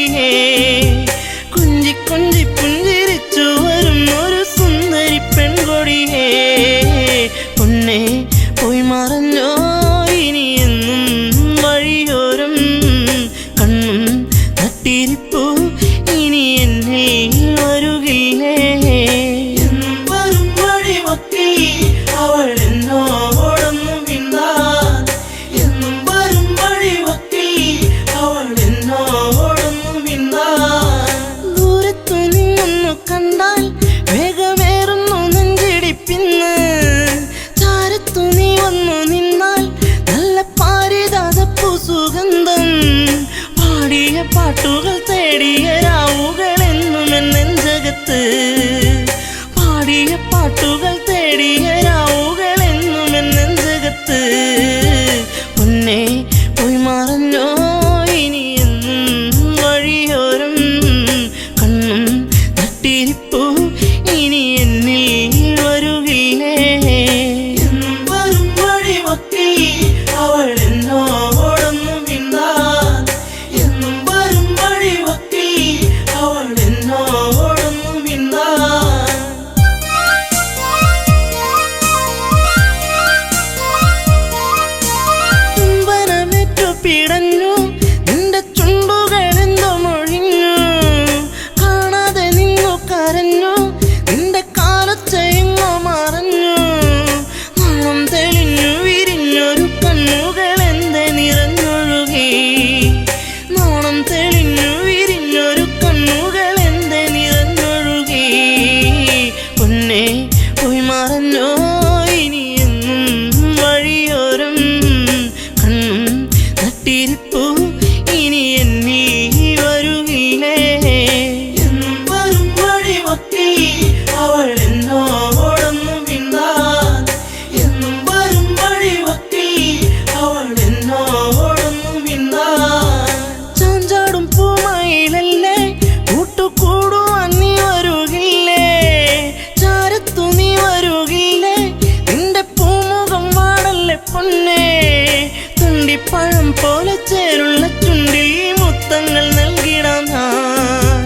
കൊടിയേ കുഞ്ചി കുഞ്ചി പുഞ്ചിരിച്ചു വരും ഒരു സുന്ദരി പെൺകൊടിയേ പൊന്നേ പോയി മറഞ്ഞോ ഇനി എന്നും വഴിയോരം കണ്ണും തട്ടിരിപ്പു ഇനി എന്നെ വരുകില്ലേ എന്നും വരും വഴിമൊക്കെ അവൾ എന്നോടൊന്നും മിണ്ടാൻ എന്നും വരും വഴിമൊക്കെ അവൾ എന്നോടൊന്നും മിണ്ടാൻ ദൂരത്തു നിന്നൊന്നു കണ്ടാൽ വേഗമേറുന്നു നെഞ്ചിടിപ്പിന്ന് ചാരത്തു നീ വന്നു നിന്നാൽ നല്ല പാരിജാതപ്പൂ സുഗന്ധം പാടിയ പാട്ടുകൾ തേടിയ രാവുകൾ എന്നും എന്നെഞ്ചകത്ത് പാടിയ പാട്ടുകൾ തേടിയ രാവുകൾ എന്നും എന്നെഞ്ചകത്ത് പൊന്നേ പോയി മറഞ്ഞോ ഇനി എന്നും വഴിയോരം കണ്ണും തട്ടിരിപ്പു ഇനി എന്നിൽ വരുകില്ലേ എന്നും വരും വഴിമൊക്കെ അവൾ എന്നോടൊന്നും മിണ്ടാൻ എന്നും വരും വഴിമൊക്കെ അവൾ എന്നോടൊന്നും മിണ്ടാൻ ചുംബനമേറ്റു പിടഞ്ഞു നിന്റെ ചുണ്ടുകളെന്തോ മൊഴിഞ്ഞു കാണാതെ നിന്നു കരഞ്ഞു നിന്റെ കാലത്തെങ്ങോ മറഞ്ഞു നാണം തെളിഞ്ഞു വിരിഞ്ഞൊരു കണ്ണുകളെന്തെ നിറഞ്ഞൊഴുകി നാണം തെളിഞ്ഞു വിരിഞ്ഞൊരു കണ്ണുകളെന്തെ നിറഞ്ഞൊഴുകി പൊന്നേ പോയി മറഞ്ഞോ ഇനി എന്നും വഴിയോരം കണ്ണും തട്ടിരിപ്പു ഇനി എന്നിൽ വരുകില്ലേ എന്നും വരും വഴിമൊക്കെ അവൾ എന്നോടൊന്നും മിണ്ടാൻ എന്നും വരും വഴിമൊക്കെ അവൾ എന്നോടൊന്നും മിണ്ടാൻ ചാഞ്ചാടും പൂമയിലല്ലേ കൂട്ടുകൂടുവാൻ നീ വരുകില്ലേ ചാരത്തു നീ വരുകില്ലേ നിന്റെ പൂമുഖം വാടല്ലേ പൊന്നേ തുണ്ടിപ്പഴം പോലെ ചേരുള്ള ചുണ്ടിൽ മുത്തങ്ങൾ നൽകിടാം ഞാൻ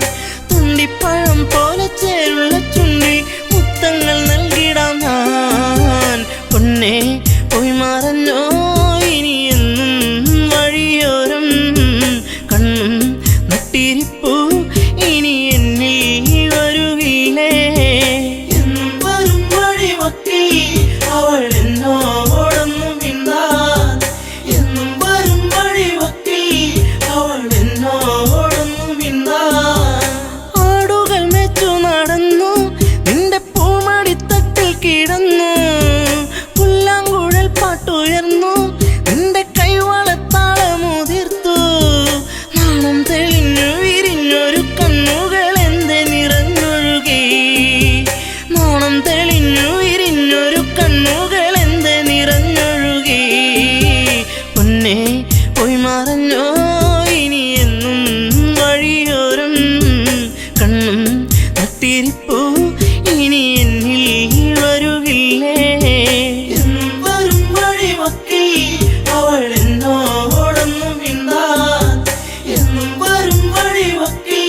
തുണ്ടിപ്പഴം പോലെ ചേരുള്ള ചുണ്ടിൽ മുത്തങ്ങൾ നൽകിടാം ഞാൻ പൊന്നേ പോയി മറഞ്ഞോ ഇനി എന്നും വഴിയോരം കണ്ണും നട്ടിരിപ്പു ഇനി എന്നിൽ വരുകില്ലേ എന്നും വരും വഴിമൊക്കെ അവൾ എന്നോടൊന്നും മിണ്ടാൻ എന്നും വരും വഴിമൊക്കെ അവൾ എന്നോടൊന്നും മിണ്ടാൻ ആടുകൾ മേച്ചു നടന്നു നിന്റെ പൂമടിത്തട്ടിൽ കിടന്നു പുല്ലാങ്കുഴൽ പാട്ടുയർന്നു നിന്റെ കൈവളത്താളമുതിർത്തു നാണം തെളിഞ്ഞു വിരിഞ്ഞൊരു കണ്ണുകൾ എന്തെ നിറഞ്ഞൊഴുകി നാണം തെളിഞ്ഞു വിരിഞ്ഞൊരു കണ്ണുകൾ എന്തെ നിറഞ്ഞൊഴുകി പൊന്നേ പോയി മറഞ്ഞോ ഇനി എന്നും വഴിയോരം കണ്ണും തട്ടിരിപ്പു ഇനി എന്നിൽ വരുകില്ലേ എന്നും വരും വഴിമൊക്കെ അവൾ എന്നോടൊന്നും മിണ്ടാൻ എന്നും വരും വഴിമൊക്കെ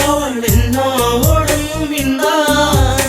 അവൾ എന്നോടൊന്നും മിണ്ടാൻ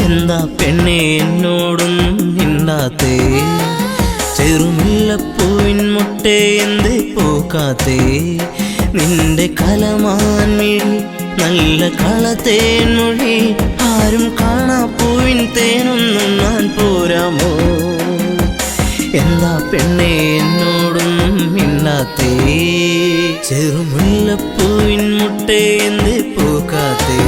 എന്താ പെണ്ണെ എന്നോടൊന്നും മിണ്ടാത്തേ ചെറുമുല്ലപ്പൂവിൻ മുട്ടേ എന്തേ പൂക്കാത്തേ നിന്റെ കലമാൻ മിഴി നല്ല കളത്തേൻ മൊഴി ആരും കാണാ പൂവിൻ തേനൊന്നും ഞാൻ പോരാമോ എന്താ പെണ്ണെ എന്നോടൊന്നും മിണ്ടാത്തേ ചെറുമുല്ലപ്പൂവിൻ മുട്ടേ എന്തേ പൂക്കാത്തേ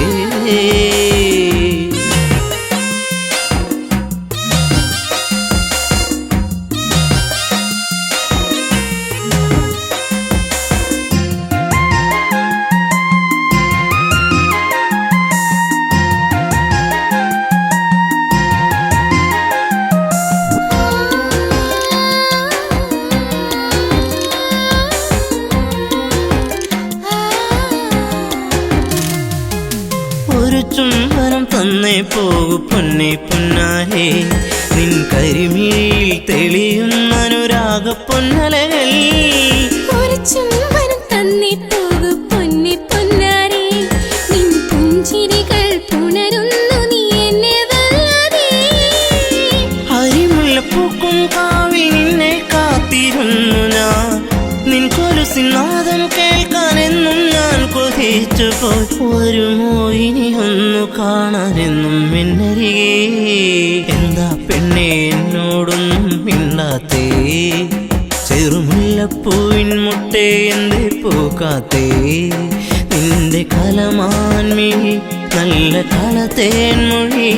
വന്നേ പോകു പൊന്നെ പൊന്നാരേ നിൻ കരിമിഴിയിൽ തെളിയുന്ന അനുരാഗ പൊന്നലകൾ ഒരു ചുംബനം തന്നേ പോകു പൊന്നെ പൊന്നാരേ നിൻ പുഞ്ചിരികൾ പുണരുന്നു നീ എന്നെ വല്ലാതെ ഹരിമുല്ലപ്പൂക്കും കാവിൽ നിന്നെ കാത്തിരുന്നു ഞാൻ നിൻ കൊലുസിനാദം കേൾക്കാനെന്നും ഞാൻ കൊതിച്ചു പോയി വരുമോ ഇനി ഒന്നു കാണാനെന്നും എന്നരികെ എന്താ പെണ്ണെ എന്നോടൊന്നും മിണ്ടാത്തേ ചെറുമുല്ലപ്പൂവിൻ മുട്ടേ എന്തേ പൂക്കാത്തേ നിന്റെ കലമാൻമിഴി നല്ല കളത്തേൻ മൊഴി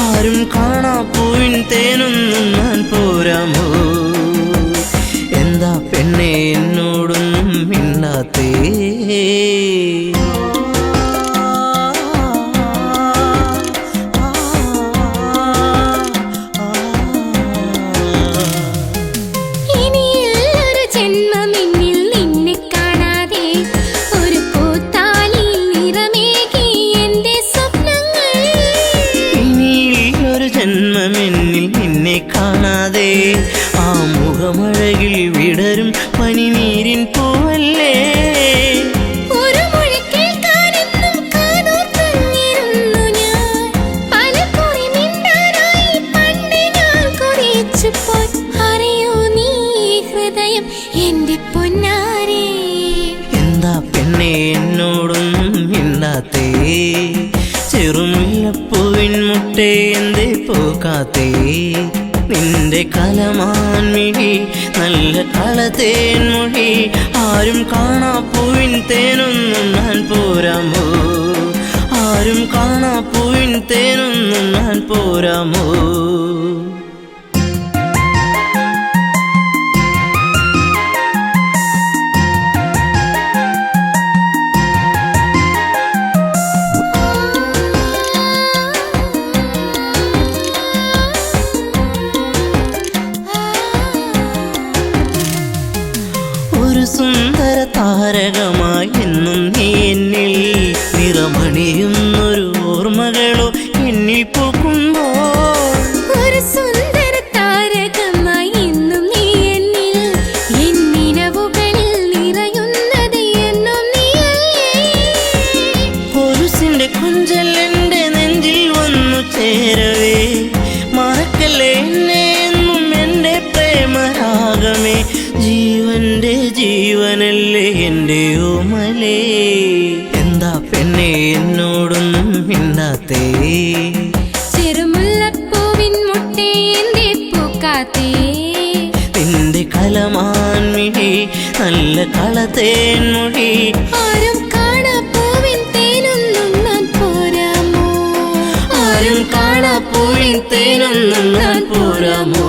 ആരും കാണാ പൂവിൻ തേനൊന്നും ഞാൻ പോരാമോ എന്താ പെണ്ണെ എന്നോടൊന്നും മിണ്ടാത്തേ ജന്മമെന്നിൽ നിന്നെ കാണാതെ ആ മുഖമഴകിൽ വിടരും പനിനീരിൻ പൂവല്ലേ ഒരു മൊഴി കേൾക്കാനെന്നും കാതോർത്തിരുന്നു ഞാൻ പലകുറി മിണ്ടാനായി പണ്ട് ഞാൻ കൊതിച്ചുപോയി അറിയോ നീ ഹൃദയം എന്റെ പൊന്നാരേ എന്താ പെണ്ണെ എന്നോടൊന്നും മിണ്ടാത്തേ ചെറുമുല്ലപ്പൂവിൻ മുട്ടേ എന്തേ പൂക്കാത്തേ നിന്റെ കലമാൻമിഴി നല്ല കളത്തേൻ മൊഴി ആരും കാണാ പൂവിൻ തേനൊന്നും ഞാൻ പോരാമോ ആരും കാണാ പൂവിൻ തേനൊന്നും ഞാൻ പോരാമോ ഒരു സുന്ദര താരകമായി എന്നും നീ എന്നിൽ നിറമണിയുന്നൊരു ഓർമ്മകളോ എന്നിൽ പൂക്കുമ്പോ ഒരു സുന്ദര താരകമായി എന്നും നീ എന്നിൽ എന്നിനവുകളിൽ നിറയുന്നത് എന്നും നീയല്ലേ കൊലുസിന്റെ കൊഞ്ചൽ എന്റെ നെഞ്ചിൽ വന്നു ചേരവേ മറക്കല്ലേ എന്നെ എന്നും എന്റെ പ്രേമരാഗമേ ജീവന്റെ ജീവനല്ലേ എന്റെ ഓമലേ എന്താ പെണ്ണെ എന്നോടൊന്നും മിണ്ടാത്തേ ചെറുമുല്ലപ്പൂവിൻ മുട്ടേ എന്തേ പൂക്കാത്തേ നിന്റെ കലമാൻമിഴി നല്ല കളത്തേൻ മൊഴി ആരും കാണാ പൂവിൻ തേനൊന്നും ഞാൻ പോരാമോ ആരും കാണാ പൂവിൻ തേനൊന്നും ഞാൻ പോരാമോ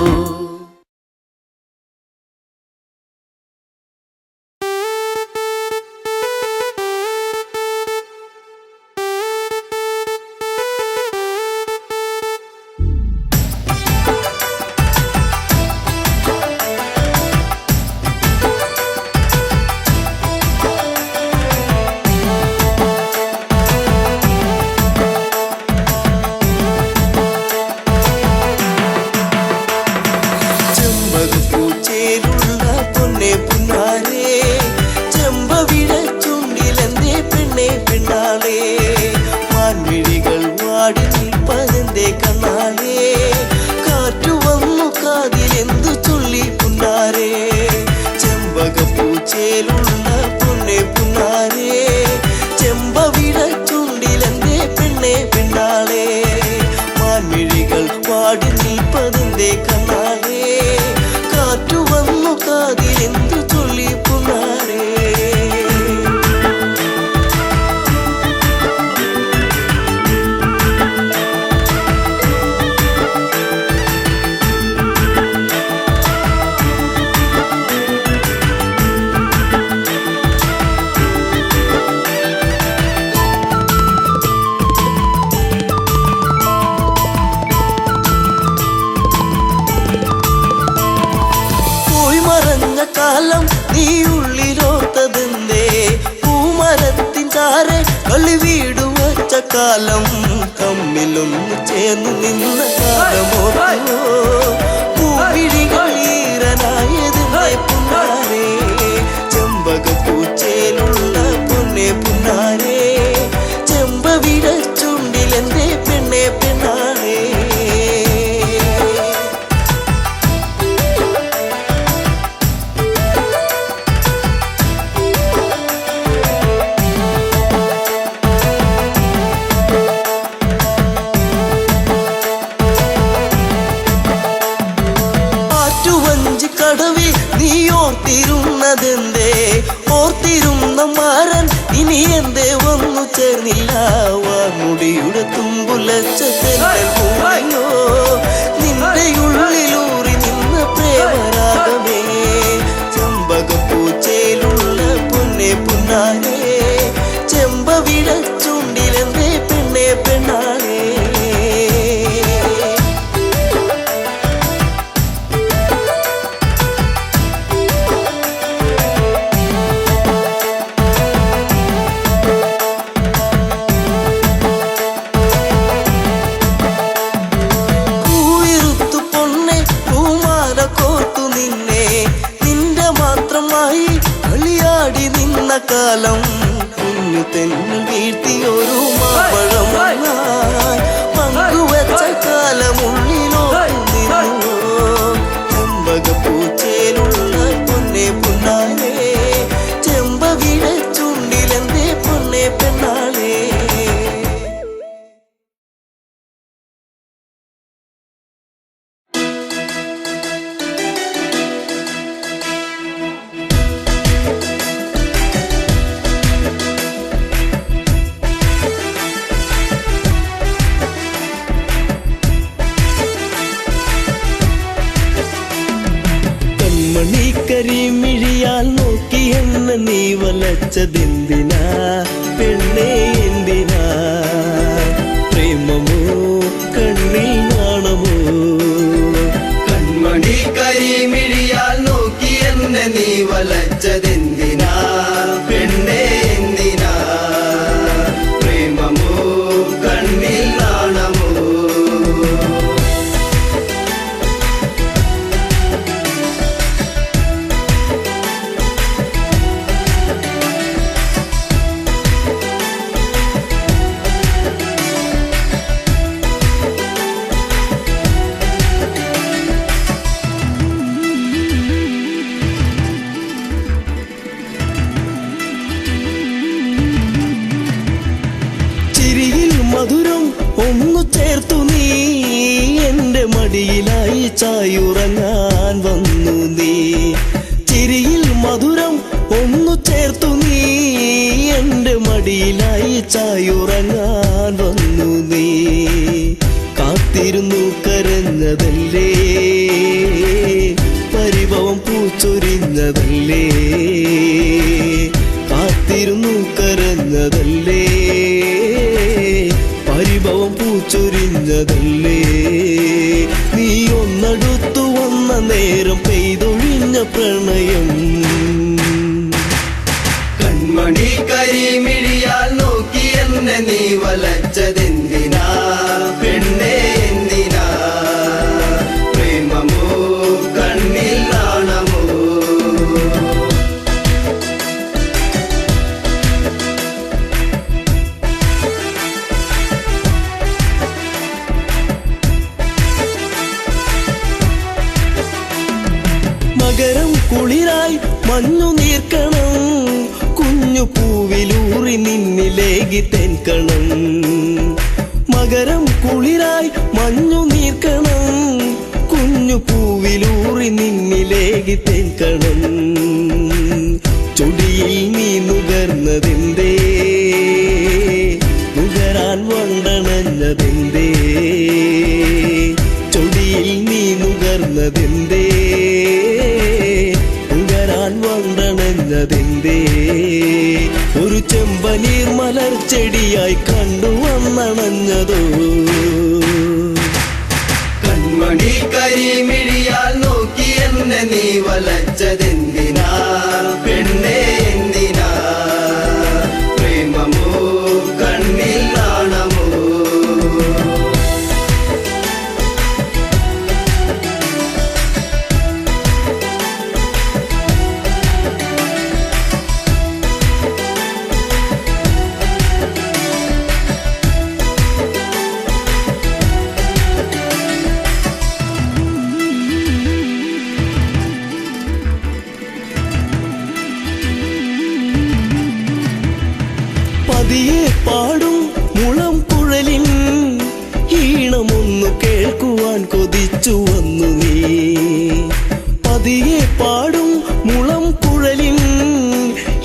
കാലം നീ ഉള്ളിലോത്തതെന്തേ പൂമരത്തിൻ ചാരെ കളി വീടുവച്ച വെച്ച കാലം തമ്മിലൊന്നു ചേർന്നു നിന്ന കാലമോ പൂവിഴികളീരനായതിന്റെ പുന്നാരേ ചെമ്പകപ്പൂച്ചേലുള്ള പൊന്നെ പുന്നാരേ ചെമ്പവിട ചുണ്ടിലെന്റെ പെണ്ണെ പെണ്ണാരേ കടവിൽ നീ ഓർത്തിരുന്നതെന്തേ ഓർത്തിരുന്ന മാരൻ ഇനി എന്തേ വന്നു ചേർന്നില്ല വാർമുടിയുടെ തുമ്പുലച്ച തെന്നോ നിന്റെ ഉള്ളിലൂറി നിന്ന പ്രേമരാഗമേ ചെമ്പകപ്പൂച്ചയിലുള്ള പൊന്നെ പുന്നാരേ ചെമ്പവിട ചുണ്ടിലെന്തേ പെണ്ണെ പെണ്ണാളേ കാലം കുഞ്ഞു തെന്നു വീഴ്ത്തിയൊരു മാമ്പഴം പങ്കുവച്ച കാലമുള്ളിലോ നിന്നു ചെമ്പകപ്പൂച്ചയിലുള്ള പൊന്നെ പുന്നാരേ ചെമ്പവിട ചുണ്ടിലെന്തേ പൊന്നെ പെണ്ണാളേ കരിമിഴിയാൽ നോക്കി എന്നെ നീ വലച്ചതെന്തിനാ പെണ്ണേ എന്തിനാ പ്രേമമോ കണ്ണിൽ നാണമോ കൺമണി കരിമിഴിയാൽ നോക്കി എന്നെ നീ വലച്ചതെന്തിനാ പെണ്ണേ എന്തിനാ പ്രേമമോ കണ്ണിൽ നാണമോ മധുരം ഒന്നു ചേർത്തു നീ എന്റെ മടിയിലായി ചായുറങ്ങാൻ വന്നു നീ ചിരിയിൽ മധുരം ഒന്നു ചേർത്തു നീ എന്റെ മടിയിലായി ചായുറങ്ങാൻ വന്നു നീ കാത്തിരുന്നു കരഞ്ഞതല്ലേ പരിഭവം പൂച്ചൊരിഞ്ഞതല്ലേ കാത്തിരുന്നു കരഞ്ഞതല്ലേ പരിഭവം പൂച്ചൊരിഞ്ഞതല്ലേ നീ ഒന്നടുത്തു വന്ന നേരം പെയ്തൊഴിഞ്ഞ പ്രണയം കൺമണി കരിമിഴിയാൽ നോക്കി എന്നെ നീ വലച്ചതെന്തിനാ പെണ്ണേ എന്തിനാ പ്രേമമോ കണ്ണിൽ നാണമോ മകരം കുളിരായി മഞ്ഞു നീർക്കണം കുഞ്ഞു പൂവിലൂറി നിന്നിലേകി തെൻകണം മകരം കുളിരായി മഞ്ഞു നീർക്കണം കുഞ്ഞു പൂവിലൂറി നിന്നിലേകി തെൻകണം ചൊടിയിൽ നീ നുകർന്നതെന്തേ നുകരാൻ വണ്ടണഞ്ഞതെന്തേ ചൊടിയിൽ നീ നുകർന്നതെന്തേ നുകരാൻ വണ്ടണഞ്ഞതെന്തേ ഒരു ചെമ്പനീർ മലർ ചെടിയായി കണ്ടുവന്നണഞ്ഞതോ കൺമണി കരിമിഴിയാൽ നോക്കി എന്നെ നീ വലച്ചതെന്തിനാ പെണ്ണേ എന്തിനാ പ്രേമമോ കണ്ണിൽ നാണമോ പതിയെ പാടും മുളം കുഴലിൻ ഈണമൊന്നു കേൾക്കുവാൻ കൊതിച്ചു വന്നു നീ. പതിയെ പാടും മുളം കുഴലിൻ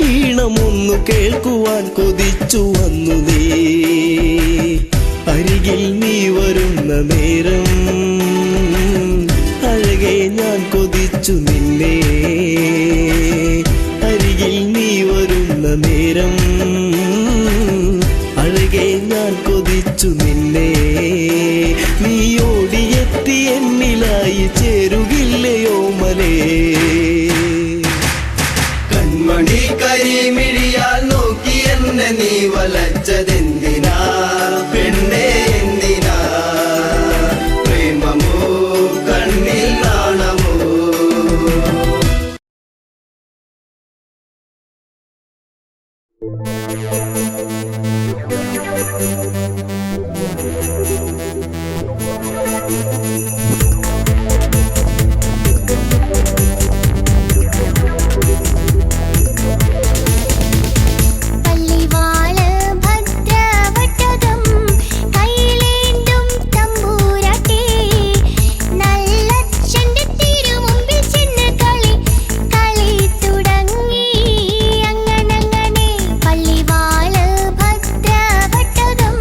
ഈണമൊന്നു കേൾക്കുവാൻ കൊതിച്ചു വന്നു നീ. അരികിൽ നീ വരുന്ന നേരം അഴകെ ഞാൻ കൊതിച്ചു നിന്നെ. അരികിൽ നീ വരുന്ന നേരം അഴകെ ഞാൻ കൊതിച്ചു നിന്നെ. നീ ഓടിയെത്തി എന്നിലായി ചേരുകില്ലയോ മലേ. കൺമണി കരിമിഴിയാൽ നോക്കി എന്നെ നീ വലച്ചതെന്തിനാ പെണ്ണേ എന്തിനാ? പ്രേമമോ കണ്ണിൽ നാണമോ? പള്ളിവാള് ഭദ്രവട്ടകം കൈയിലേന്തും തമ്പൂരാട്ടി നല്ലച്ഛന്റെ തിരുമുമ്പിൽ ചെന്ന് കളി തുടങ്ങി. അങ്ങനെ പള്ളിവാള് ഭദ്രവട്ടകം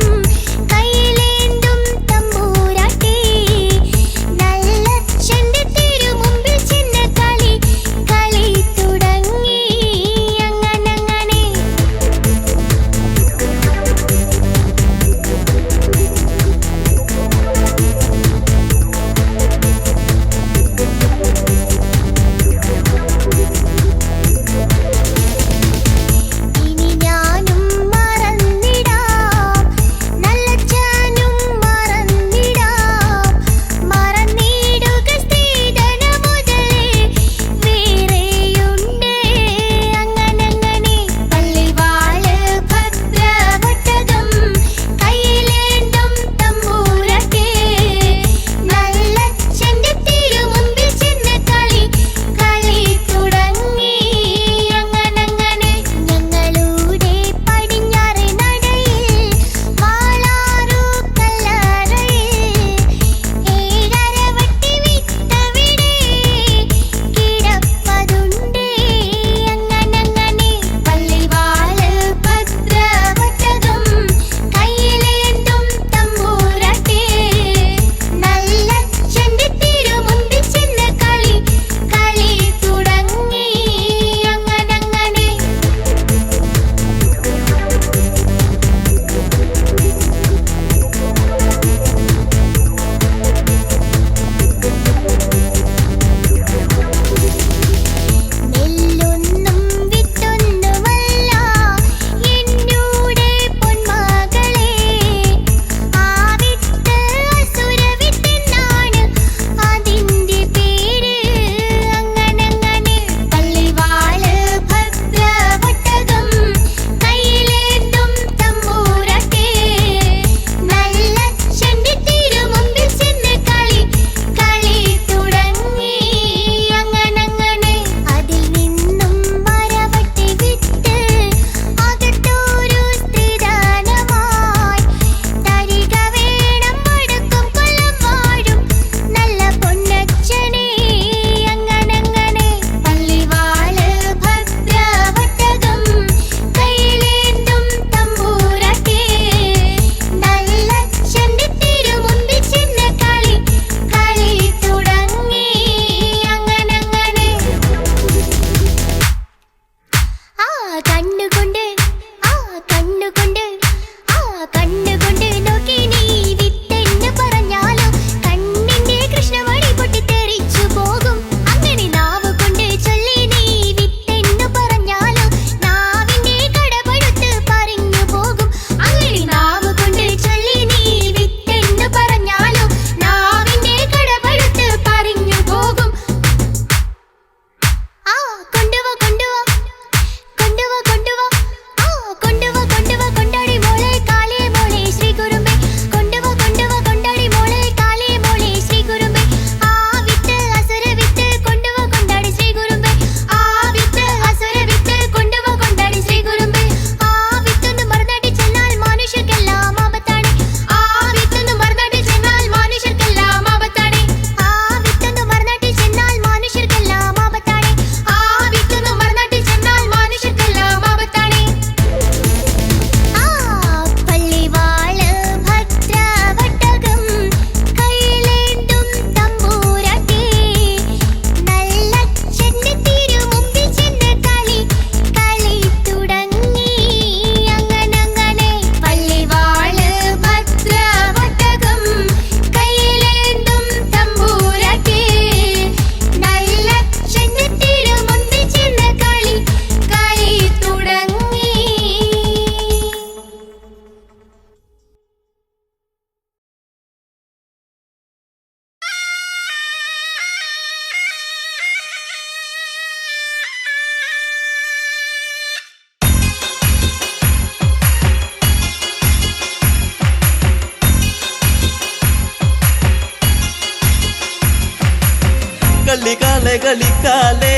കളിക്കാലേ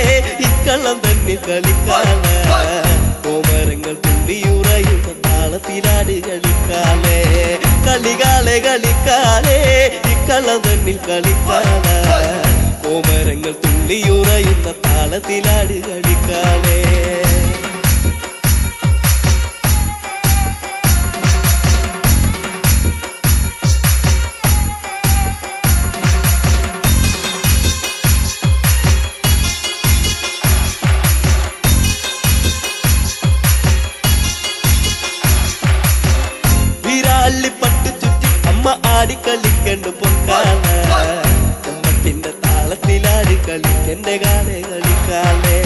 ഇക്കളം തന്നെ കളിക്കാലേ കോമരങ്ങൾ തുള്ളിയുറയുന്ന താളത്തിലാട് കളിക്കാലേ കളിക്കാലേ ഇക്കളം തന്നെ കളിക്കാലേ കോമരങ്ങൾ തുള്ളിയുറയുന്ന താളത്തിലാട് കളിക്കാലേ പട്ട് ചുറ്റി അമ്മ ആടിക്കളിക്കണ്ട് പൊക്കാലേ ചമ്മട്ടിന്റെ താളത്തിലാടി കളിക്കന്റെ കാലേ കളിക്കാലേ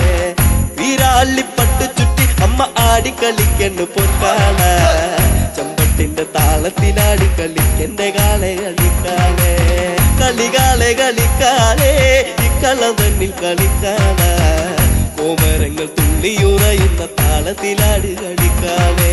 വീരാളിപ്പട്ട് ചുറ്റി അമ്മ ആടിക്കളിക്കണ്ട് പൊക്കാലേ ചമ്മട്ടിന്റെ താളത്തിലാടി കളിക്കന്റെ കാലേ കളിക്കാലേ കളിക്കാലേ ഇക്കളം തന്നിൽ കളിക്കാലേ കോമരങ്ങൾ തുള്ളിയുറയുന്ന താളത്തിലാടി കളിക്കാലേ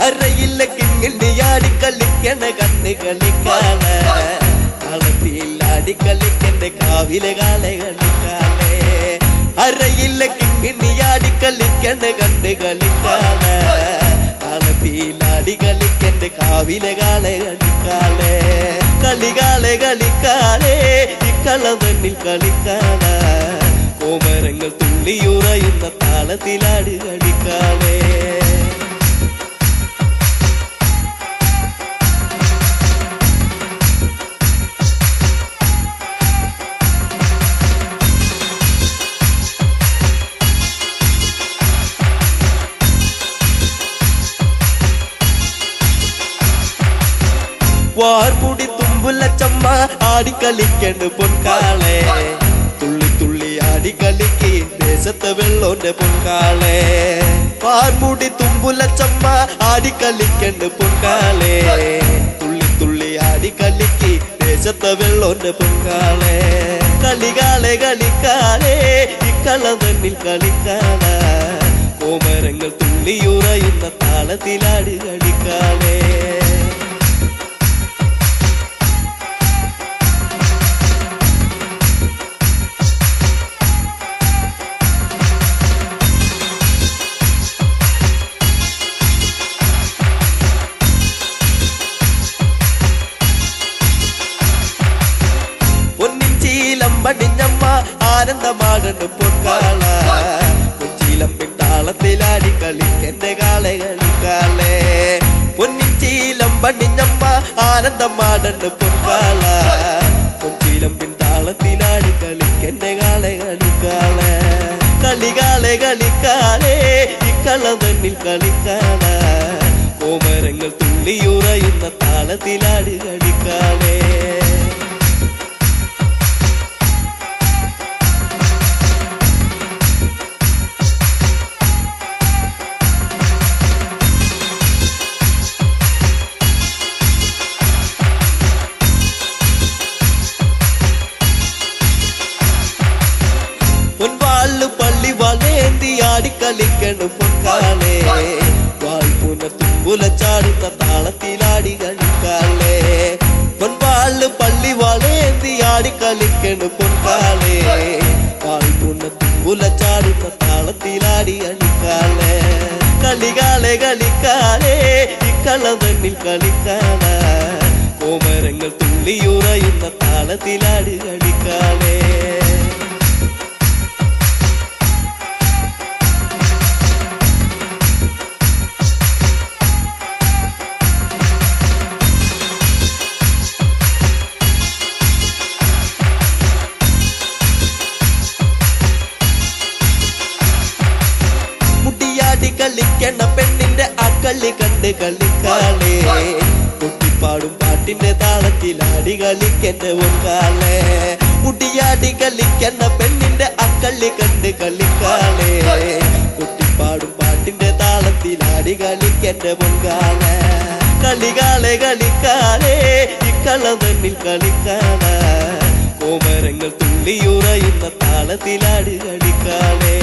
അരയില്ല കിങ്ങിണ്ടി ആടിക്കളിക്കണ കണ്ണ് കളിക്കാലേ കളത്തിൽ ആടിക്കളിക്കണ്ട കാവിലെ കാലേ കളിക്കാലേ അരയില്ല കിങ്ങിണ്ടി ആടിക്കളിക്കണ കണ്ണ് കളിക്കാലേ കളത്തിൽ ആടിക്കളിക്കണ്ട കാവിലെ കാലേ കളിക്കാലേ കളിക്കാലേ ഇക്കളം തന്നിൽ കളിക്കാലേ കോമരങ്ങൾ തുള്ളിയുറയുന്ന താളത്തിലാട് കളിക്കാലേ വാർമുടി തുമ്പുല ചമ്മ ആടിക്കളിക്കണ്ട് പൊൻകാളെ തുള്ളി തുള്ളി ആടിക്കളിക്ക് ദേശത്തെ വെള്ളോന്റെ പൊൻകാളെ വാർമുടി തുമ്പുല ചമ്മ ആടിക്കളിക്കണ്ട് പൊൻകാളെ തുള്ളി തുള്ളി ആടിക്കളിക്ക് ദേശത്തെ വെള്ളോന്റെ പൊൻകാളെ കളിക്കാലേ ഇക്കളം തന്നിൽ കളിക്കാലേ കോമരങ്ങൾ തുള്ളിയുറയുന്ന താളത്തിലാട് കളിക്കാലേ പടിഞ്ഞമ്മ ആനന്ദമാകണ്ട് പൊൻകാള കൊച്ചിയിലമ്പിൻ താളത്തിലാടി കളിക്കന്റെ കാളെ കളിക്കാലേ പൊന്നിച്ചീലം പടിഞ്ഞമ്മ ആനന്ദമാകണ്ട് പൊൻകാള കൊച്ചിയിലമ്പിൻ താളത്തിലാടി കളിക്കന്റെ കാളെ കളിക്കാലേ കളിക്കാലേ ഇക്കളം തന്നിൽ കളിക്കാലേ കോമരങ്ങൾ തുള്ളിയുറയുന്ന താളത്തിലാടി കളിക്കാലേ പള്ളി വളേന്തി ആടിക്കളിക്കണ്ട് പൊൻകാളേ വാൾപുന തുമ്പുല ചാടുന്ന താളത്തിലാടി കളിക്കാലേ പൊൻവാള് പള്ളി വളേന്തി ആടിക്കളിക്കണ്ട് പൊൻകാളേ വാൾപുന തുമ്പുല ചാടുന്ന താളത്തിലാടി കളിക്കാലേ കളിക്കാലേ ഇക്കളം തന്നിൽ കളിക്കാലേ കോമരങ്ങൾ തുള്ളിയുറയുന്ന താളത്തിലാടി കളിക്കാലേ കളിക്കണ പെണ്ണിന്റെ അക്കളി കണ്ട് കളിക്കാലേ കുട്ടിപ്പാടും പാട്ടിന്റെ താളത്തിലാടി കളിക്കണ്ട പൊൻകാളേ മുടിയാടി കളിക്കണ പെണ്ണിന്റെ അക്കളി കണ്ട് കളിക്കാലേ കുട്ടിപ്പാടും പാട്ടിന്റെ താളത്തിലാടി കളിക്കണ്ട പൊൻകാളേ കളിക്കാലേ കളവന്നിൽ കളിക്കാനാ കോമരങ്ങൾ തുള്ളിയുറയുന്ന താളത്തിലാടി കളിക്കാനേ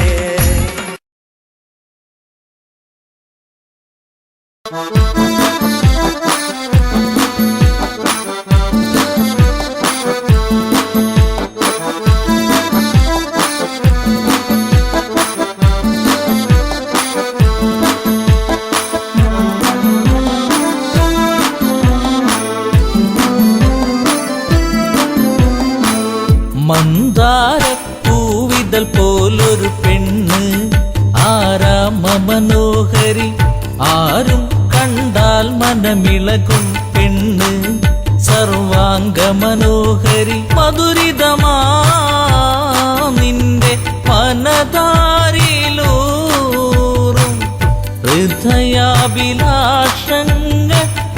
മന്ദാരപ്പൂവിതൾ പോലൊരു പെണ്ണ് ആരാമ മനോഹരി ആരും കണ്ടാൽ മനമിളകും പെണ്ണ് സർവാംഗ മനോഹരി മധുരിതമാ നിന്റെ മനതാരിലൂറും ഹൃദയാഭിലാഷങ്ങൾ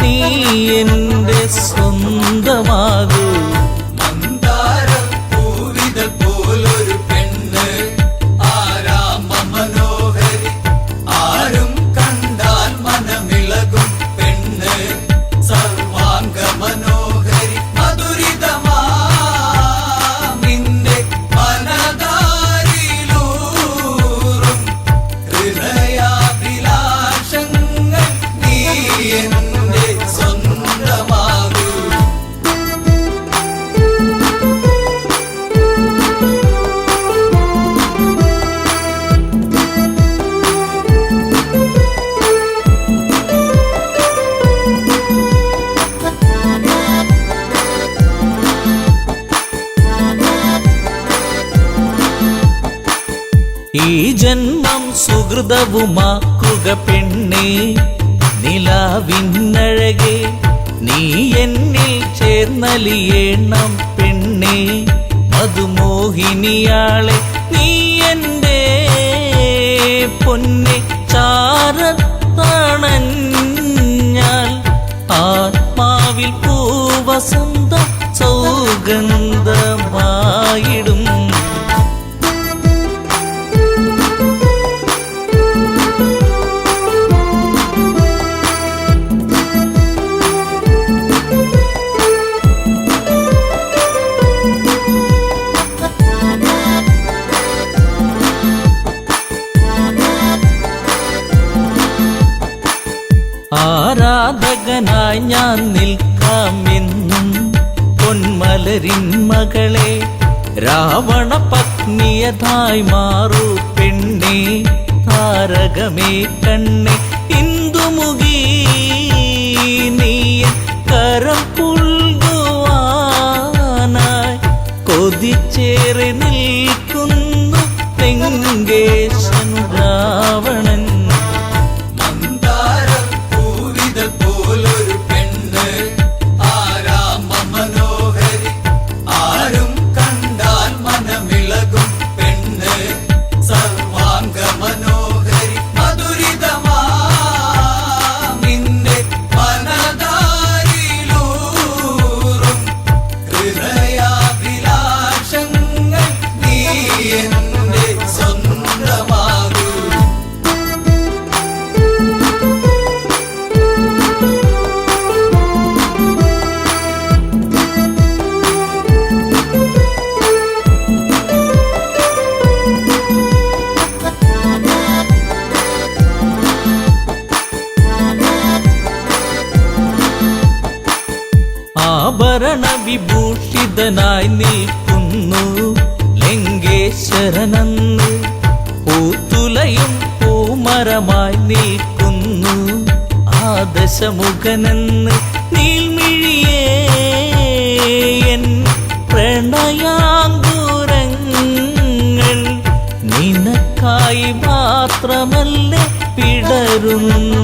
നീ എന്റെ സ്വന്തമാകൂ പോലൊരു പെണ്ണ് ആരാമ മനോഹരി ആരും കണ്ടാൽ മനമിളകും പെണ്ണ് സർവാംഗ മനോഹരി മധുരിതമാ നിന്റെ മനതാരിലൂറും ഹൃദയാഭിലാഷങ്ങൾ നീ എന്റെ സ്വന്തമാകൂ ഈ ജന്മം സുഹൃതവുമാക്കുക പെണ്ണേ നിലാവിന്നഴകെ നീ എന്നിൽ ചേർന്നലിയേണം പെണ്ണേ മധുമോഹിനിയാളെ നീ എൻ്റെ പൊന്നെ ചാരത്തണഞ്ഞാൽ ആത്മാവിൽ പൂവസന്ത സൗഗന്ധമായിടും ആരാധകനായി ഞാൻ നിൽക്കാമെന്നും പൊന്മലരിൻ മകളെ രാവണ പത്നിയതായി മാറൂ പെണ്ണേ താരകമേ കണ്ണേ ഇന്ദുമുഖി നീ കരം പുൽകുവാനായി കൊതിച്ചേറി നിൽക്കുന്നു തെങ്കേശൻ രാവണൻ പോലൊരു പെണ്ണ് ആരാമ മനോഹരി ആരും കണ്ടാൽ മനമിളകും പെണ്ണ് സർവാംഗ മനോഹരി മധുരിതമാ നിന്റെ മനതാരിലൂറും ഹൃദയാഭിലാഷങ്ങൾ നീ എന്റെ സ്വന്തമാകൂ ആഭരണ വിഭൂഷിതനായി നിൽക്കുന്നു ലങ്കേശ്വരനന്ന് പൂത്തുലയും പൂമരമായി നിൽക്കുന്നു ആദശമുഖനെന്ന് നീൽമിഴിയേ എൻ പ്രണയാങ്കുരങ്ങൾ നിനക്കായി മാത്രമല്ലേ പിടരുന്നതിന്ന്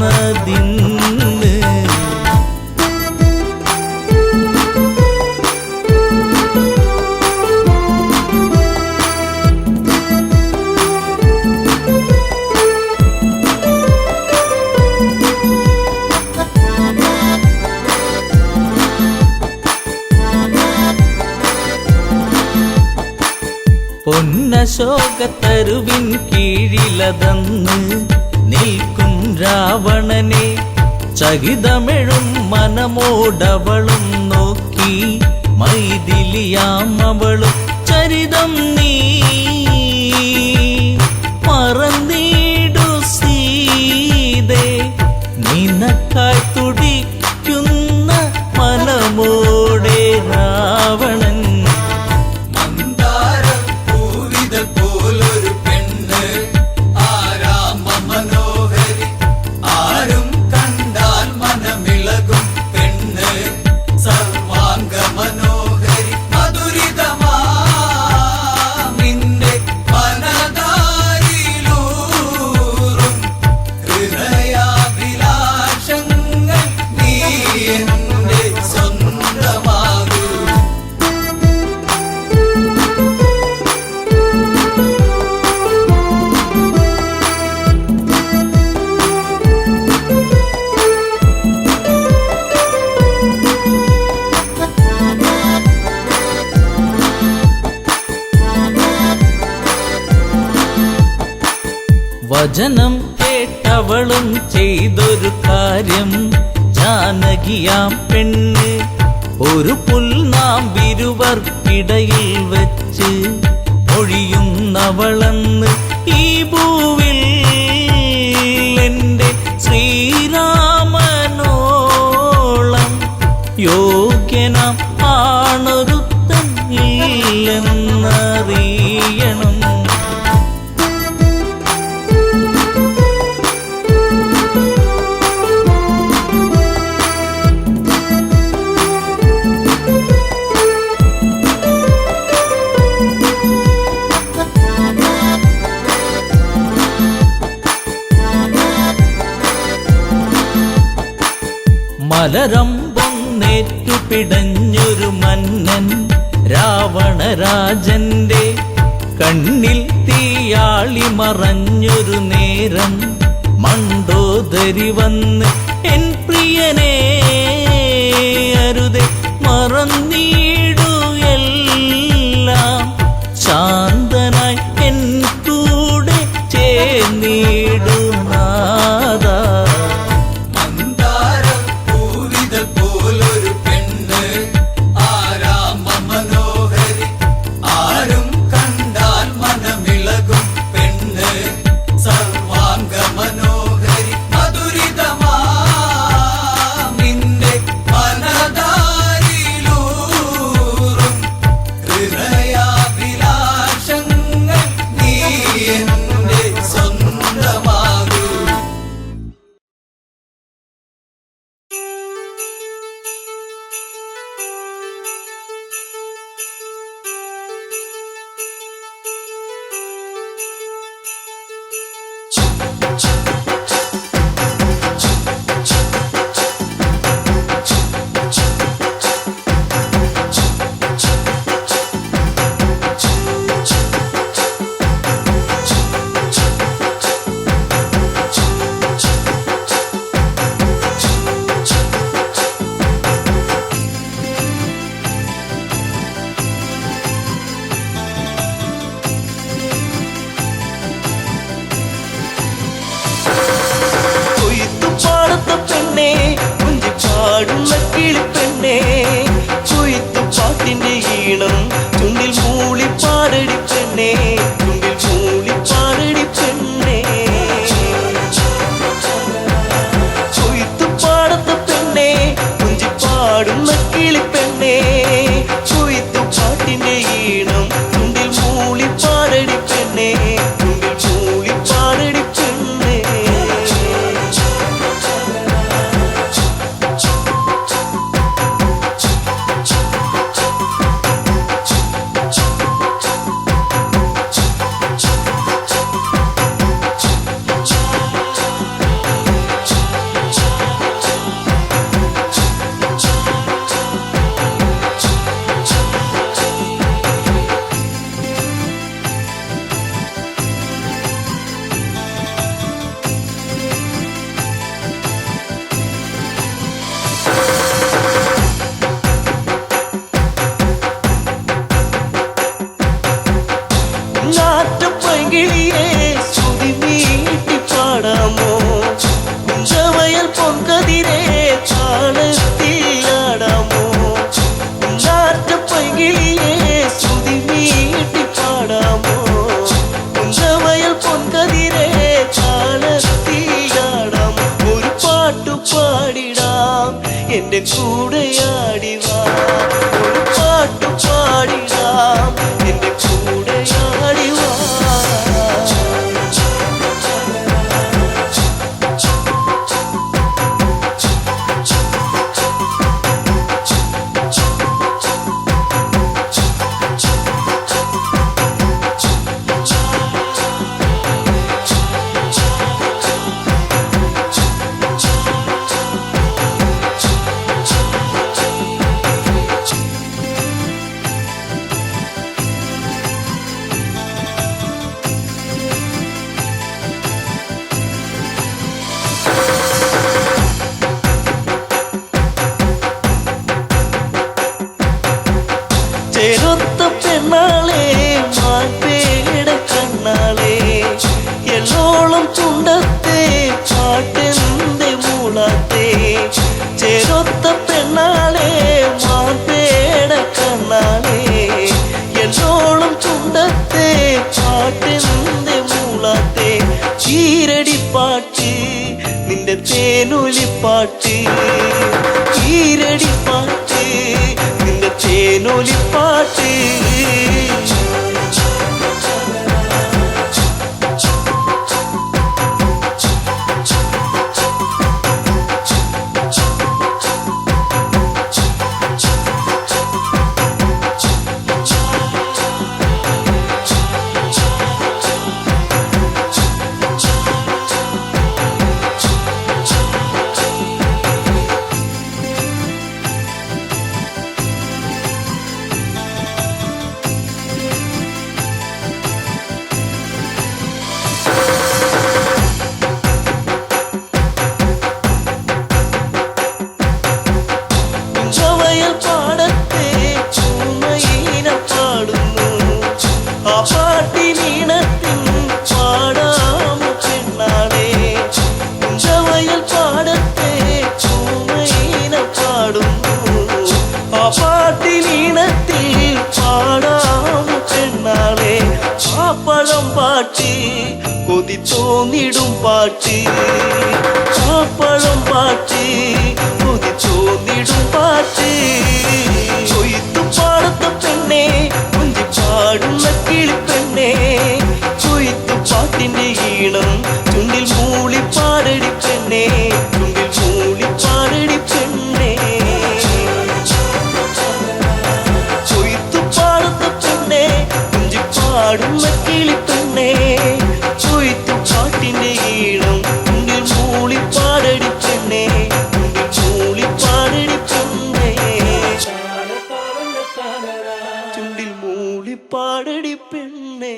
പൊന്നശോകത്തരുവിൻ കീഴിലതന്ന് നിൽക്കും രാവണനെ ചകിതമെഴും മനമോടവളും നോക്കി മൈഥിലിയാം അവളും ചരിതം നീ മറന്നിടു സീതേ. നിനക്കായി തുടിക്കുന്ന മനമോടെ രാവണൻ മന്ദാരപ്പൂവിതൾ പോലൊരു പെണ്ണ് ആരാമ മനോഹരി ആരും കണ്ടാൽ മനമിളകും പെണ്ണ് സർവാംഗ മനോഹരി മധുരിതമാ നിന്റെ മനതാരിലൂറും ഹൃദയാഭിലാഷങ്ങൾ നീ എന്റെ സ്വന്തമാകൂ. വചനം കേട്ടവളും ചെയ്തൊരു കാര്യം ജാനകിയാം പെണ്ണ് ഒരു പുൽനാമ്പിരുവർക്കിടയിൽ വെച്ച് ഒഴിയുന്നവളെന്ന് ഈ ഭൂവിൽ എൻ്റെ ശ്രീരാമനോളം യോഗ്യനാം ആണൊരുത്തൻ ഇല്ലെന്നറിയണം. മലരമ്പൊന്നേറ്റു പിടഞ്ഞൊരു മന്നൻ രാവണരാജന്റെ കണ്ണിൽ തീയാളി മറഞ്ഞൊരു നേരം മണ്ടോദരി വന്ന് എൻ പ്രിയനെ അരുതെ മറന്നീടു എല്ലാം ശാന്തനായി എൻ കൂടെ ചേർന്നിടു നാദ. മന്ദാരപ്പൂവിതൾ പോലൊരു പെണ്ണ് ആരാമ മനോഹരി ആരും കണ്ടാൽ മനമിളകും പെണ്ണ് സർവാംഗ മനോഹരി മധുരിതമാ നിന്റെ മനതാരിലൂറും ഹൃദയാഭിലാഷങ്ങൾ നീ എന്റെ സ്വന്തമാകൂ. കൊയ്ത്തുപാടത്തെ പെണ്ണേ കുഞ്ചിപ്പാടുന്ന കിളിപ്പെണ്ണേ കൊയ്ത്തുപാട്ടിന്റെ ഈണം ചുണ്ടിൽ മൂളിപ്പാടടി പെണ്ണേ ചുണ്ടിൽ മൂളിപ്പാടടി പെണ്ണേ. കൊയ്ത്തുപാടത്തെ പെണ്ണേ കുഞ്ചിപ്പാടുന്ന കിളിപ്പെണ്ണേ കൊയ്ത്തുപാട്ടിന്റെ ഈണം ചുണ്ടിൽ മൂളിപ്പാടടി പെണ്ണേ ചുണ്ടിൽ മൂളിപ്പാടടി പെണ്ണേ. നാട്ടുപൈങ്കിളിയെ സ്തുതി നീട്ടി പാടാമോ കുഞ്ചവയൽ പൊൻകതിരെ താളത്തിലാടാമോ കിളിയേ ശ്രുതി മീട്ടി പാടാമോ കുഞ്ചവയൽ പൊൻകതിരേ താളത്തിലാടാം ഒരു പാട്ടു പാടിടാം എന്റെ കൂടെയാടിവാ ഒരു പാട്ടു പാടിടാം എന്റെ കൂടെയാടിവാ ചേരൊത്ത പെണ്ണാളെ മാൻപേട കണ്ണാളെ എല്ലോളം ചുണ്ടത്തെ പാട്ടെന്റെ മൂളത്തെ ചേരൊത്ത പെണ്ണാളെ മാൻപേട കണ്ണാളെ എല്ലോളം ചുണ്ടത്തെ പാട്ടെന്റെ മൂളത്തെ ചീരടിപ്പാട്ട് നിന്റെ തേനൊലിപ്പാട്ട് ചീരടിപ്പാട്ട് നിന്റെ തേനൊലിപ്പാട്ട് കുഞ്ചവയൽ പാടത്തെ ചൂമയിന പാടുന്നു ആ പാട്ടിനീണത്തിൻ പാടാമോ പെണ്ണാളെ കുഞ്ചവയൽ പാടത്തെ ചൂമയിന പാടുന്നു ആ പാട്ടിനീണത്തിൽ പാടാമോ പെണ്ണാളെ പാപ്പഴം പാട്ട് കൊതി തോന്നിടും പാട്ട് പാപ്പഴം പാട്ട് കൊതി തോന്നിടും പാട്ട് കൊയ്ത്തു പാടത്ത പെണ്ണെ കുഞ്ചി പാടുന്ന കിളിപ്പെണ്ണെ കൊയ്ത്തു പാട്ടിന്റെ ഈണം ചുണ്ടിൽ മൂളി പാടടി പെണ്ണെ ചുണ്ടിൽ മൂളി പാടടി പെണ്ണെ കൊയ്ത്തു പാടത്ത പെണ്ണെ കുഞ്ചി പാടുന്ന കിളിപ്പെണ്ണെ കൊയ്ത്തു പാട്ടിന്റെ ഈണം ചുണ്ടിൽ മൂളി പാടടി പെണ്ണെ ചുണ്ടിൽ മൂളി പാടടി പെണ്ണെ ചുണ്ടിൽ മൂളി പാടടി പെണ്ണെ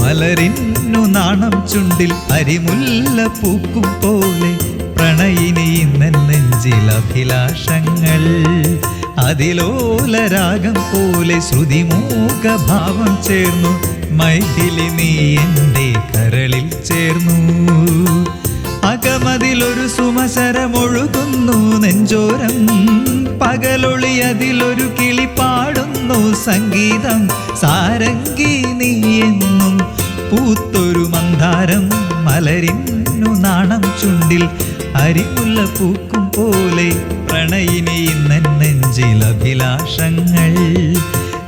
മലരിന്നു നാണം ചുണ്ടിൽ അരിമുല്ല പൂക്കും പോലെ പ്രണയിനി ഇന്നൻ നെഞ്ചിൽ അഭിലാഷങ്ങൾ അതിലോലരാഗം പോലെ ശ്രുതിമൂകഭാവം ചേർന്നു മൈഥിലി നീ എൻ്റെ കരളിൽ ചേർന്നു അകമതിലൊരു സുമസരമൊഴുകുന്നു നെഞ്ചോരം പകലൊളി അതിലൊരു കിളി പാടുന്നു സംഗീതം സാരംഗി നീ എന്നും പൂത്തൊരു മന്ദാരം മലരിന്നു നാണം ചുണ്ടിൽ അരിമുല്ല പൂക്കും പോലെ പ്രണയിനി ഇന്നൻ നെഞ്ചിൽ അഭിലാഷങ്ങൾ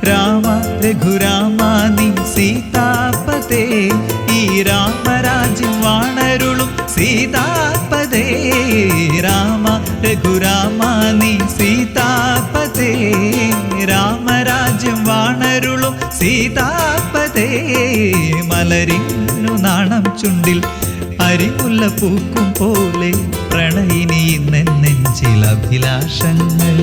രാമ രഘുരാമ നീ സീതാപതേ ഈ രാമരാജ്യം വാണരുളും സീതാപതേ രാമ രഘുരാമ നീ സീതാപതേ രാമരാജ്യം വാണരുളും സീതാപതേ മലരിന്നു നാണം ചുണ്ടിൽ അരിമുല്ല പൂക്കും പോലെ പ്രണയിനി ഇന്നെൻ നെഞ്ചിൽ അഭിലാഷങ്ങൾ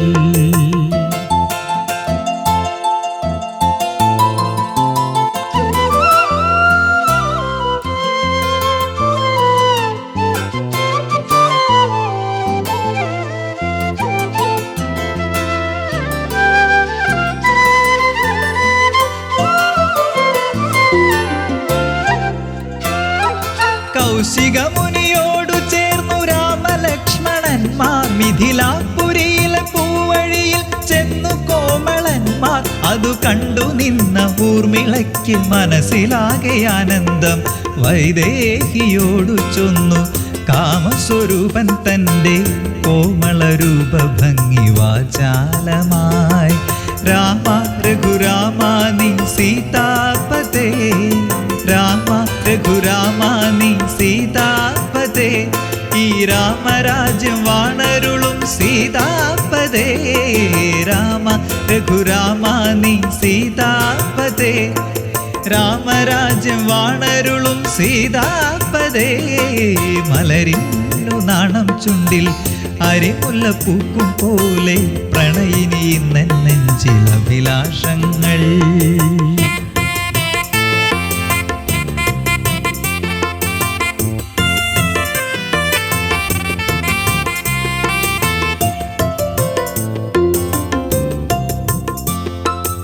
കൗശിക മുനിയോടു ചേർന്നു രാമലക്ഷ്മണന്മാർ മിഥിലാപുരിയിലെ പൂവഴിയിൽ ചെന്നു കോമളന്മാർ അതു കണ്ടു നിന്ന ഊർമിളയ്ക്ക് മനസ്സിലാകെ ആനന്ദം വൈദേഹിയോടു ചൊന്നു കാമസ്വരൂപൻ തൻ്റെ കോമളരൂപ ഭംഗി വാചാലമായി രാമ രഘുരാമ നീ സീതാപതേ രാമ രഘുരാമ നീ സീതാപതേ ഈ രാമരാജ്യം വാണരുളും സീതാപതേ രാമ രഘുരാമ നീ സീതാപതേ രാമരാജ്യം വാണരുളും സീതാപതേ മലരിന്നു നാണം ചുണ്ടിൽ അരിമുല്ല പൂക്കും പോലെ പ്രണയിനി നെഞ്ചിൽ അഭിലാഷങ്ങൾ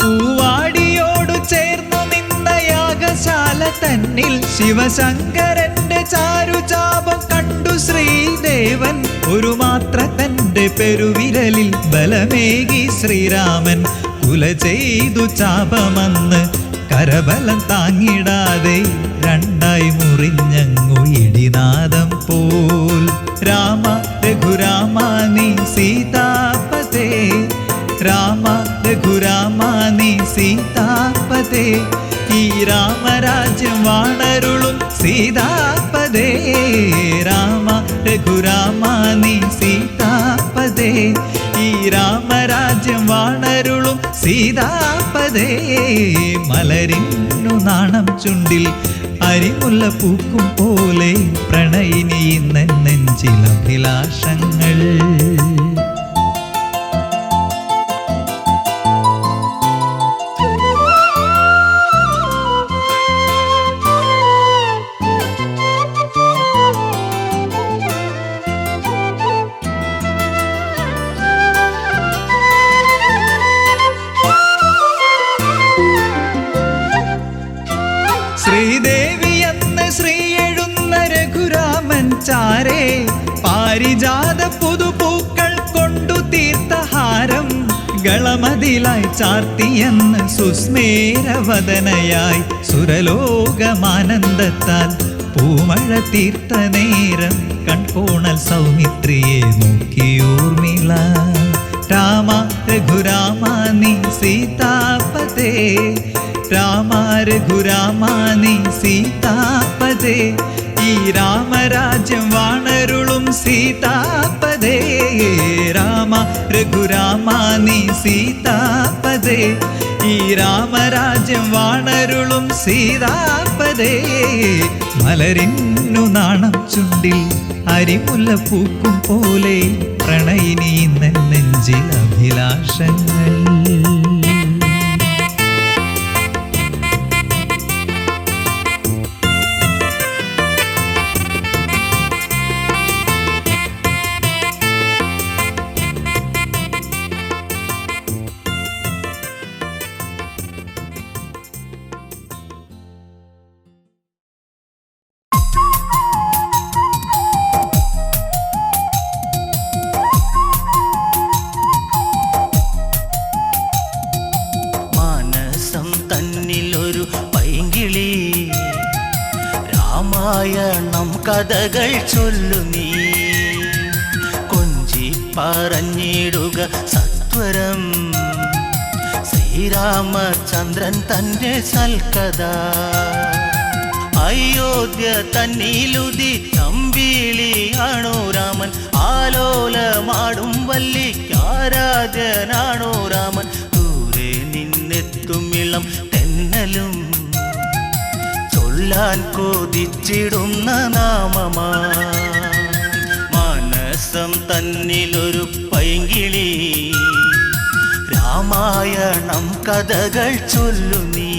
പൂവാടിയോടു ചേർന്നു നിന്ന യാഗശാല തന്നിൽ ശിവശങ്കരന്റെ ചാരുചാപം കണ്ടു ശ്രീദേവൻ ഒരു മാത്ര തന്റെ പെരുവിരലിൽ ബലമേകി ശ്രീരാമൻ കുല ചെയ്തു ചാപമന്ന് കരബലം താങ്ങിടാതെ രണ്ടായി മുറിഞ്ഞങ്ങു ഇടിനാദം പോൽ രാമ രഘുരാമ നീ സീതാപതേ രാമ രഘുരാമ നീ സീതാപതേ ഈ രാമരാജ്യം വാണരുളും സീതാപതേ രാമ രഘുരാമ നീ സീതാപതേ ഈ രാമരാജ്യം വാണരുളും സീതാപതേ മലരിന്നു നാണം ചുണ്ടിൽ അരിമുല്ല പൂക്കും പോലെ പ്രണയിനി നെഞ്ചിൽ അഭിലാഷങ്ങൾ ശ്രീദേവി എന്ന് ശ്രീ എഴുന്ന രഘുരാമൻ ചാരേ പാരിജാത പുതുപൂക്കൾ കൊണ്ടു തീർത്ഥഹാരം ഗളമതിലായി ചാർത്തിയെന്ന് സുസ്മേരവദനയായി സുരലോകമാനന്ദത്താൽ പൂമഴ തീർത്ത നേരം കൺകോണൽ സൗമിത്രിയെ നോക്കിയൂർമിള രാമ രഘുരാമ നീ സീതാപതേ രാമ രഘുരാമ നീ സീതാപതേ ഈ രാമരാജ്യം വാണരുളും സീതാപതേ രാമ രഘുരാമ നീ സീതാപതേ ഈ രാമരാജ്യം വാണരുളും സീതാപതേ മലരിന്നു നാണം ചുണ്ടിൽ അരിമുല്ല പൂക്കും പോലെ പ്രണയിനി നെഞ്ചിൽ അഭിലാഷങ്ങൾ രാമായണം കഥകൾ ചൊല്ലു നീ കൊഞ്ചി പറഞ്ഞിടുക സത്വരം ശ്രീരാമചന്ദ്രൻ തന്റെ സൽക്കഥ അയോധ്യ തന്നിലുതി തമ്പിളിയാണോ രാമൻ ആലോലമാടും വല്ലിക്കാരാധ്യനാണോ രാമൻ ദൂരെ നിന്നെത്തും ഇളം തെന്നലും ചൊല്ലാൻ കൊതിച്ചിടുന്ന നാമമാ മനസ്സം തന്നിലൊരു പൈങ്കിളി രാമായണം കഥകൾ ചൊല്ലു നീ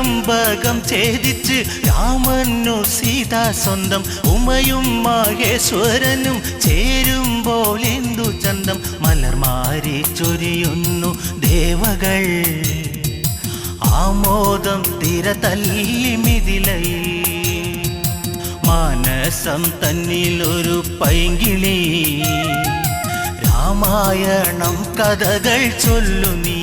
ത്രയംബകം ഛേദിച്ച് രാമനു സീത സ്വന്തം ഉമയും മഹേശ്വരനും ചേരുമ്പോൾ എന്തു ചന്തം മലർമാരി ചൊരിയുന്നു ദേവകൾ ആമോദം തിര തല്ലി മിഥിലയിൽ മാനസം തന്നിലൊരു പൈങ്കിളി രാമായണം കഥകൾ ചൊല്ലു നീ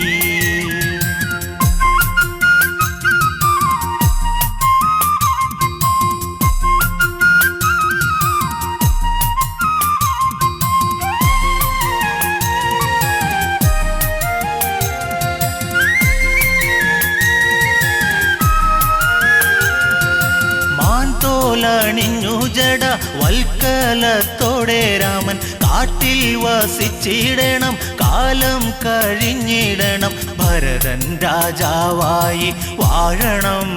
ണിഞ്ഞു ജട വൽക്കലത്തോടെ രാമൻ കാട്ടിൽ വസിച്ചിടണം കാലം കഴിഞ്ഞിടണം ഭരതൻ രാജാവായി വാഴണം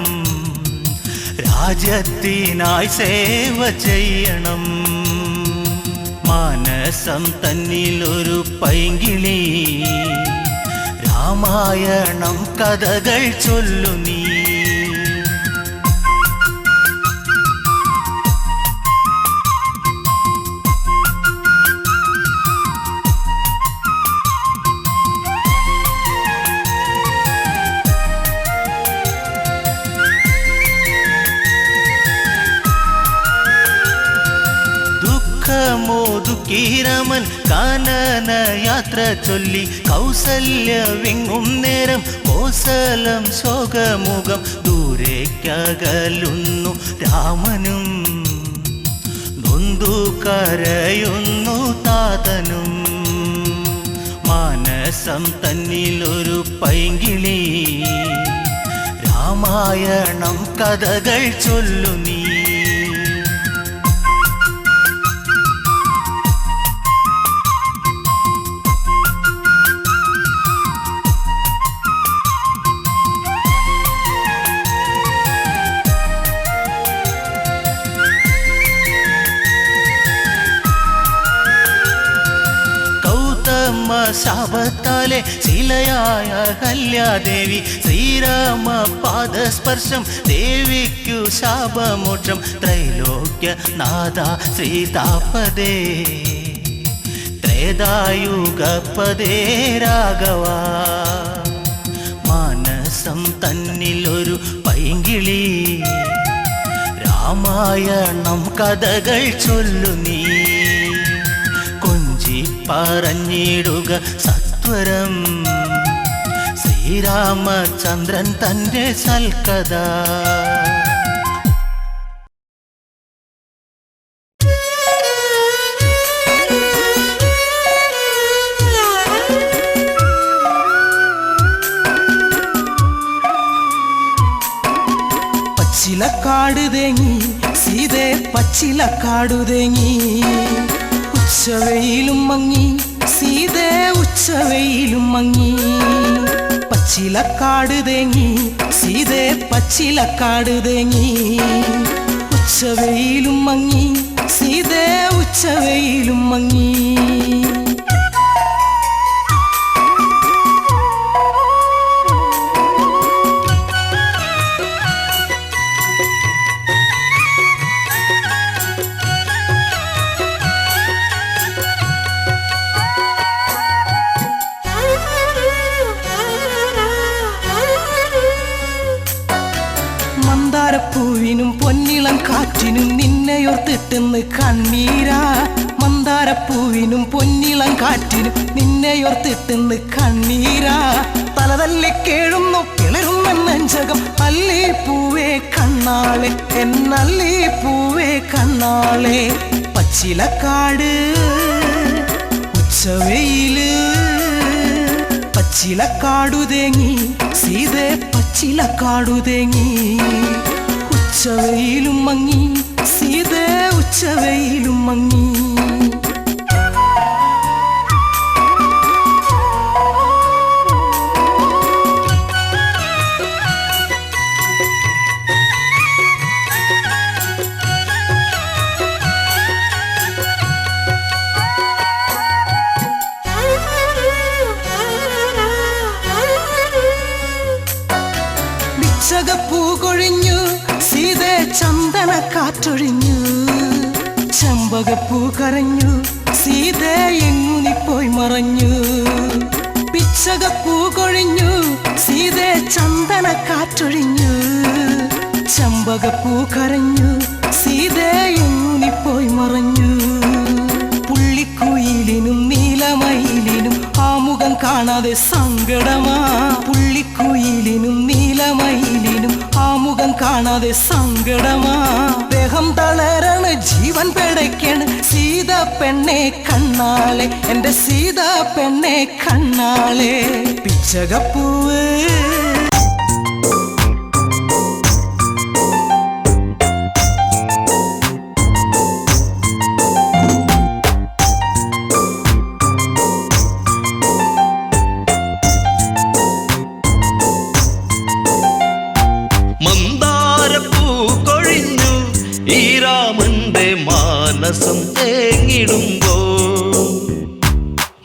രാജ്യത്തിനായി സേവ ചെയ്യണം മാനസം തന്നിലൊരു പൈങ്കിളി രാമായണം കഥകൾ ചൊല്ലു നീ മോദുക്കീരമൻ കാനന യാത്ര ചൊല്ലി കൗസല്യവിങ്ങും നേരം കോസലം ശോകമുഖം ദൂരേക്കകലുന്നു രാമനും നൊന്തു കരയുന്നു താതനും മാനസം തന്നിലൊരു പൈങ്കിളി രാമായണം കഥകൾ ചൊല്ലു നീ ശാപത്താലെ ശിലയായ കല്യാദേവി ശ്രീരാമ പാദസ്പർശം ദേവിക്കു ശാപമോക്ഷം ത്രൈലോക്യനാഥ ശ്രീതാപദേ ത്രേതായുഗപദേ രാഘവ മാനസം തന്നിലൊരു പൈങ്കിളി രാമായണം കഥകൾ ചൊല്ലു നീ പറഞ്ഞിടുക സത്വരം ശ്രീരാമചന്ദ്രൻ തന്റെ സൽക്കഥ പച്ചിലക്കാട് തേങ്ങി സീതേ പച്ചിലക്കാടു തേങ്ങി ഉച്ചവെയിലും മങ്ങി സീതേ ഉച്ചവെയിലും മങ്ങി പച്ചിലക്കാട് തേങ്ങി സീതേ പച്ചിലക്കാട് തേങ്ങി ഉച്ചവെയിലും മങ്ങി സീതേ ഉച്ചവെയിലും മങ്ങി മന്ദാരപ്പൂവിനും പൊന്നിളം കാറ്റിനും നിന്നെയോർത്തിട്ടെന്ന് കണ്ണീരാ മന്ദാരപ്പൂവിനും പൊന്നിളം കാറ്റിനും നിന്നെയോർത്തിട്ടെന്ന് കണ്ണീരാ തലതല്ലി കേഴുന്നു കിളരുന്ന നെഞ്ചകം അല്ലി പൂവേ കണ്ണാളെ എന്നല്ലി പൂവേ കണ്ണാളെ പച്ചിലക്കാട് ഉച്ചവെയില് പച്ചിലക്കാടു തേങ്ങി സീതേ പച്ചിലക്കാടു തേങ്ങി ഉച്ചവെയിലും മങ്ങി സീതേ ഉച്ചവെയിലും മങ്ങി പിച്ചകപ്പൂ കൊഴിഞ്ഞു സീതേ ചന്ദന കാറ്റൊഴിഞ്ഞു ചെമ്പകപ്പൂ കരഞ്ഞു സീതേ എങ്ങു നീ പോയി മറഞ്ഞു പിച്ചകപ്പൂ കൊഴിഞ്ഞു സീതേ ചന്ദന കാറ്റൊഴിഞ്ഞു ചെമ്പകപ്പൂ കരഞ്ഞു സീതേ എങ്ങു നീ പോയി മറഞ്ഞു പുള്ളിക്കുയിലിനും നീലമയിലിനും ആ മുഖം കാണാതെ സങ്കടമാ പുള്ളിക്കുയിലിനും നീലമയിലിനും ആ മുഖം കാണാതെ സങ്കടമാ ദേഹം തളരാണ് ജീവൻ പിടയ്ക്കാണ് സീത പെണ്ണെ കണ്ണാളെ എന്റെ സീത പെണ്ണെ കണ്ണാളെ പിച്ചകപ്പൂവ് മാനസം തേങ്ങിടുമ്പോ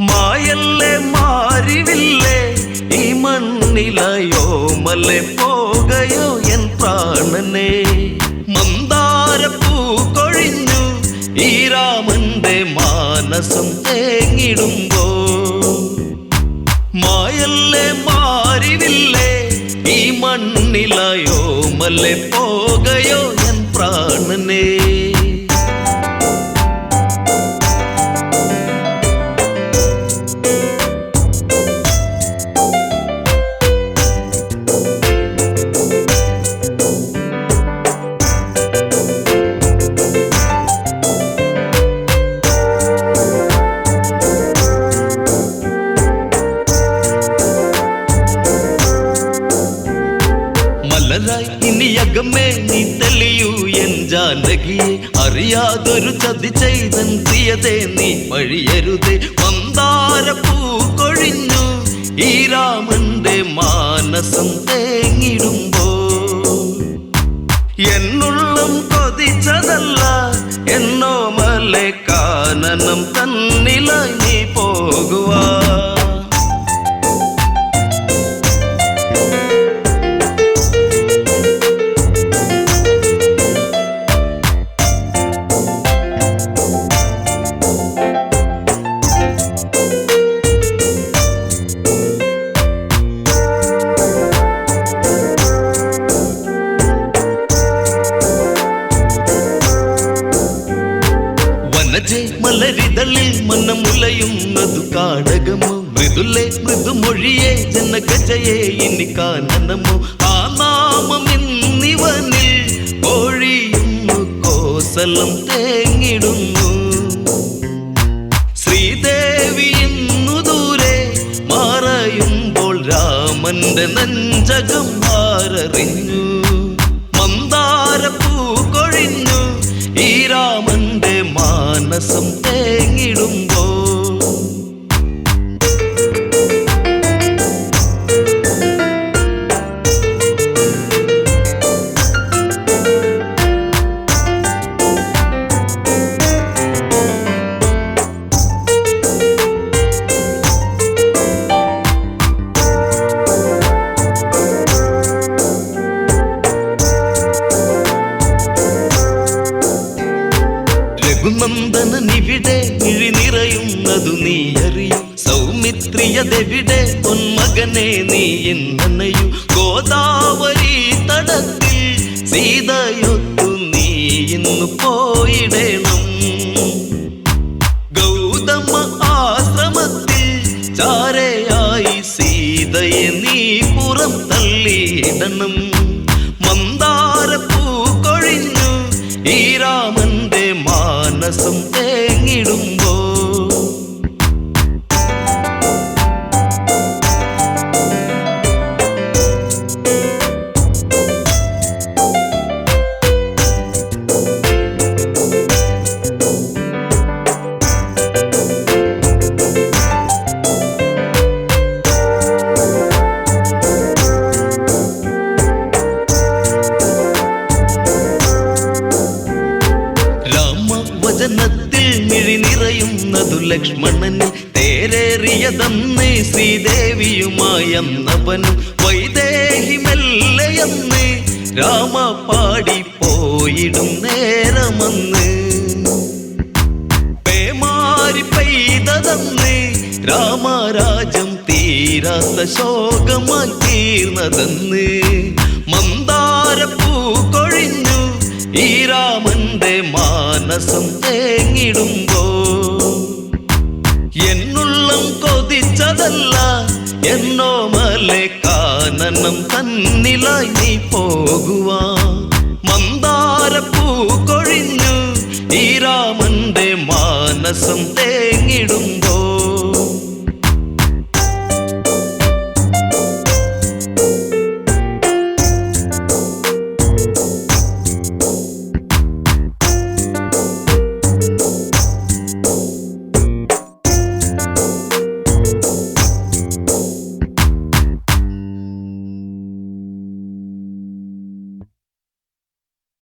മായല്ലേ മാറിവില്ലേ ഈ മണ്ണിലയോ മല്ലേ പോകയോ എൻ പ്രാണനെ മന്ദാരപ്പൂ കൊഴിഞ്ഞു ഈ രാമന്റെ മാനസം തേങ്ങിടുമ്പോ മായല്ലേ മാറിവില്ലേ ഈ മണ്ണിലയോ മല്ലേ പോകയോ എൻ പ്രാണനെ ഇനിയകമേ നീ തെളിയൂ എൻ ജാനകിയെ അറിയാതൊരു ചതി ചെയ്തൻ പ്രിയതേ നീ വഴിയരുതേ മന്ദാരപ്പൂ കൊഴിഞ്ഞു ഈ രാമന്റെ മാനസം തേങ്ങിടുമ്പോ എന്നുള്ളം കൊതിച്ചതല്ല എന്നോ മലെ കാനനം തന്നിലായി നീ പോകുവാ മലരിതളിൽ മനമുലയുന്നതു കാടകമോ മൃദുലേ മൃദുമൊഴിയേ ജനഗജയേ ഇനി കാനനമോ ആ നാമം ഇന്നിവനിൽ ഒഴിയുന്നു കോസലം തേങ്ങിടുന്നു ശ്രീദേവി ഇന്നു ദൂരെ മറയുമ്പോൾ രാമന്റെ നെഞ്ചകം ആരറിഞ്ഞു മന്ദാരപ്പൂ കൊഴിഞ്ഞു ഈ രാമന്റെ മാനസം തേങ്ങിടുമ്പോ രഘുനന്ദനനിവിടെ മിഴി നിറയുന്നതു നീ അറിയൂ സൗമിത്രിയതെവിടെ പൊന്മകനെ നീ എന്നനയു ഗോദാവരി തടത്തിൽ സീതയൊത്തു നീ ഇന്നു പോയിടണം ഗൗതമ ആശ്രമത്തിൽ ചാരയായി സീതയെ നീ പുറം തള്ളിയിടണം മന്ദാരപ്പൂ കൊഴിഞ്ഞു ഈ രാമന്റെ മാനസം തേങ്ങിടുമ്പോ വചനത്തിൽ മിഴി നിറയുന്നതു ലക്ഷ്മണന് തേരേറിയതന്ന് ശ്രീദേവിയുമായന്നവനും വൈദേഹി മെല്ലയെന്ന് രാമ പാടി പോയിടും നേരമന്ന് പേമാരി പെയ്തതന്ന് രാമരാജം തീരാത്ത ശോകമായി തീർന്നതെന്ന് മന്ദാരപ്പൂ കൊഴിഞ്ഞു ഈ രാമന്റെ മാനസം തേങ്ങിടുമ്പോ എന്നുള്ളം കൊതിച്ചതല്ല എന്നോ മലെ കാനനം തന്നിലായി നീ പോകുവാ മന്ദാരപ്പൂ കൊഴിഞ്ഞു ഈ രാമന്റെ മാനസം തേങ്ങിടുമ്പോ